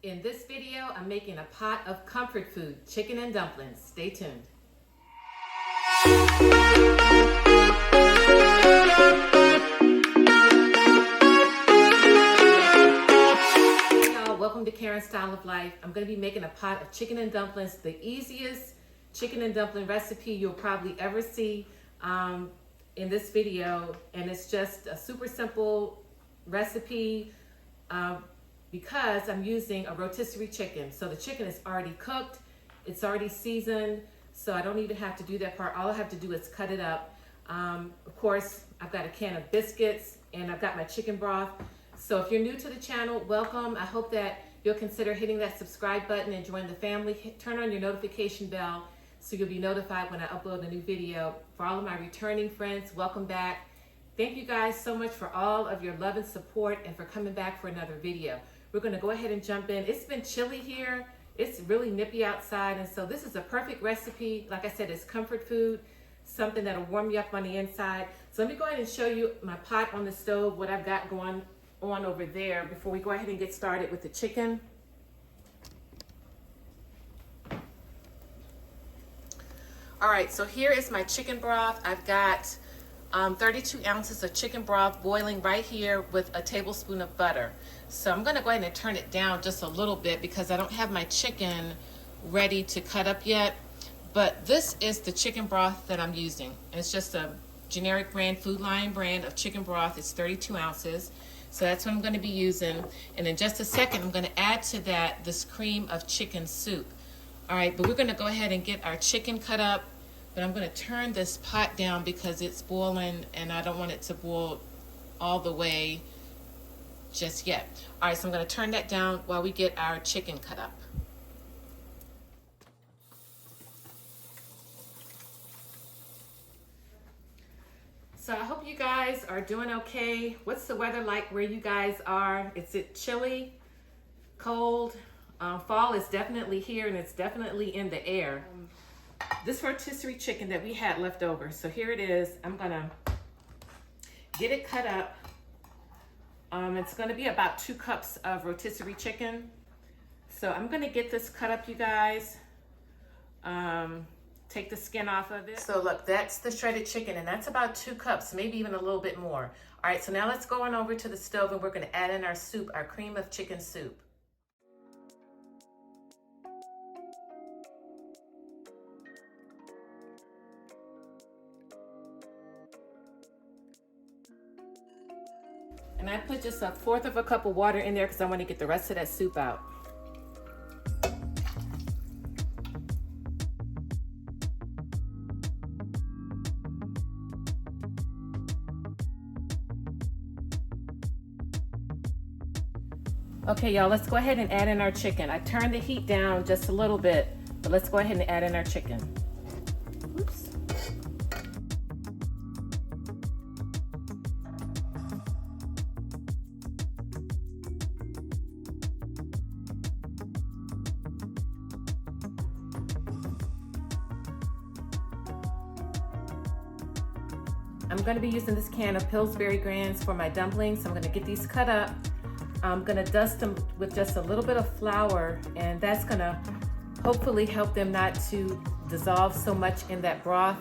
In this video, I'm making a pot of comfort food, chicken and dumplings. Stay tuned. Hey y'all, welcome to Karen's Style of Life. I'm going to be making a pot of chicken and dumplings, the easiest chicken and dumpling recipe you'll probably ever see in this video. And it's just a super simple recipe because I'm using a rotisserie chicken. So the chicken is already cooked, it's already seasoned, so I don't even have to do that part. All I have to do is cut it up. Of course, I've got a can of biscuits and I've got my chicken broth. So if you're new to the channel, welcome. I hope that you'll consider hitting that subscribe button and join the family. Turn on your notification bell so you'll be notified when I upload a new video. For all of my returning friends, welcome back. Thank you guys so much for all of your love and support and for coming back for another video. We're gonna go ahead and jump in. It's been chilly here. It's really nippy outside, and so this is a perfect recipe. Like I said, it's comfort food, something that'll warm you up on the inside. So let me go ahead and show you my pot on the stove, what I've got going on over there before we go ahead and get started with the chicken. All right, so here is my chicken broth. I've got 32 ounces of chicken broth boiling right here with a tablespoon of butter. So I'm gonna go ahead and turn it down just a little bit because I don't have my chicken ready to cut up yet. But this is the chicken broth that I'm using. And it's just a generic brand, Food Lion brand of chicken broth. It's 32 ounces. So that's what I'm gonna be using. And in just a second, I'm gonna add to that this cream of chicken soup. All right, but we're gonna go ahead and get our chicken cut up. But I'm going to turn this pot down because it's boiling and I don't want it to boil all the way just yet. All right, so I'm going to turn that down while we get our chicken cut up. So I hope you guys are doing okay. What's the weather like where you guys are? Is it chilly, cold? Fall is definitely here and it's definitely in the air. This rotisserie chicken that we had left over, so here it is. I'm gonna get it cut up. It's gonna be about 2 cups of rotisserie chicken. So I'm gonna get this cut up, you guys. Take the skin off of it. So look, that's the shredded chicken, and that's about 2 cups, maybe even a little bit more. All right, so now let's go on over to the stove and we're gonna add in our soup, our cream of chicken soup. And I put just 1/4 of a cup of water in there because I want to get the rest of that soup out. Okay, y'all, let's go ahead and add in our chicken. I turned the heat down just a little bit, but let's go ahead and add in our chicken. Oops. I'm going to be using this can of Pillsbury grains for my dumplings. So I'm going to get these cut up. I'm going to dust them with just a little bit of flour, and that's going to hopefully help them not to dissolve so much in that broth.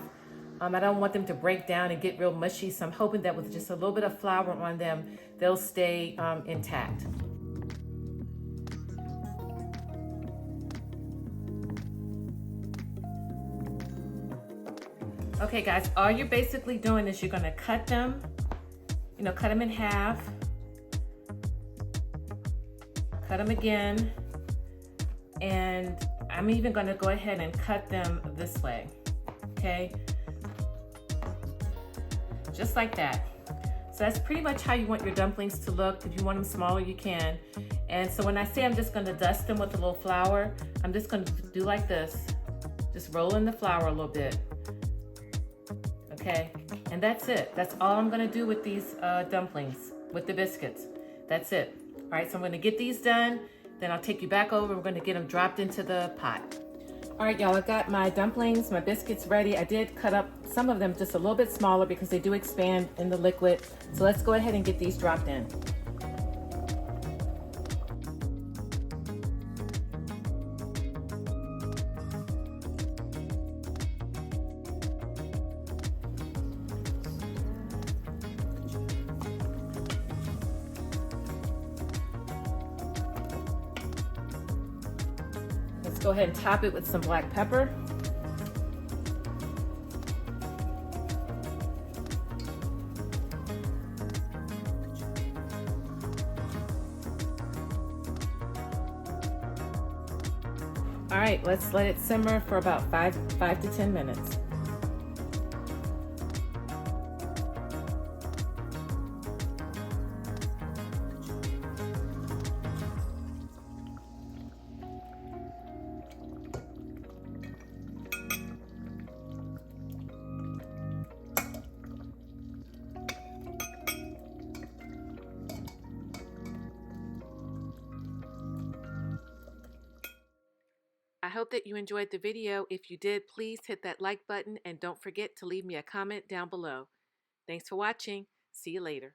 I don't want them to break down and get real mushy, so I'm hoping that with just a little bit of flour on them, they'll stay intact. Okay guys, all you're basically doing is you're gonna cut them, cut them in half, cut them again, and I'm even gonna go ahead and cut them this way, okay? Just like that. So that's pretty much how you want your dumplings to look. If you want them smaller, you can. And so when I say I'm just gonna dust them with a little flour, I'm just gonna do like this. Just roll in the flour a little bit. Okay, and that's it. That's all I'm gonna do with these dumplings, with the biscuits. That's it. All right, so I'm gonna get these done, then I'll take you back over. We're gonna get them dropped into the pot. All right, y'all, I got my dumplings, my biscuits ready. I did cut up some of them just a little bit smaller because they do expand in the liquid. So let's go ahead and get these dropped in. Go ahead and top it with some black pepper. All right, let's let it simmer for about 5 to 10 minutes. I hope that you enjoyed the video. If you did, please hit that like button and don't forget to leave me a comment down below. Thanks for watching. See you later.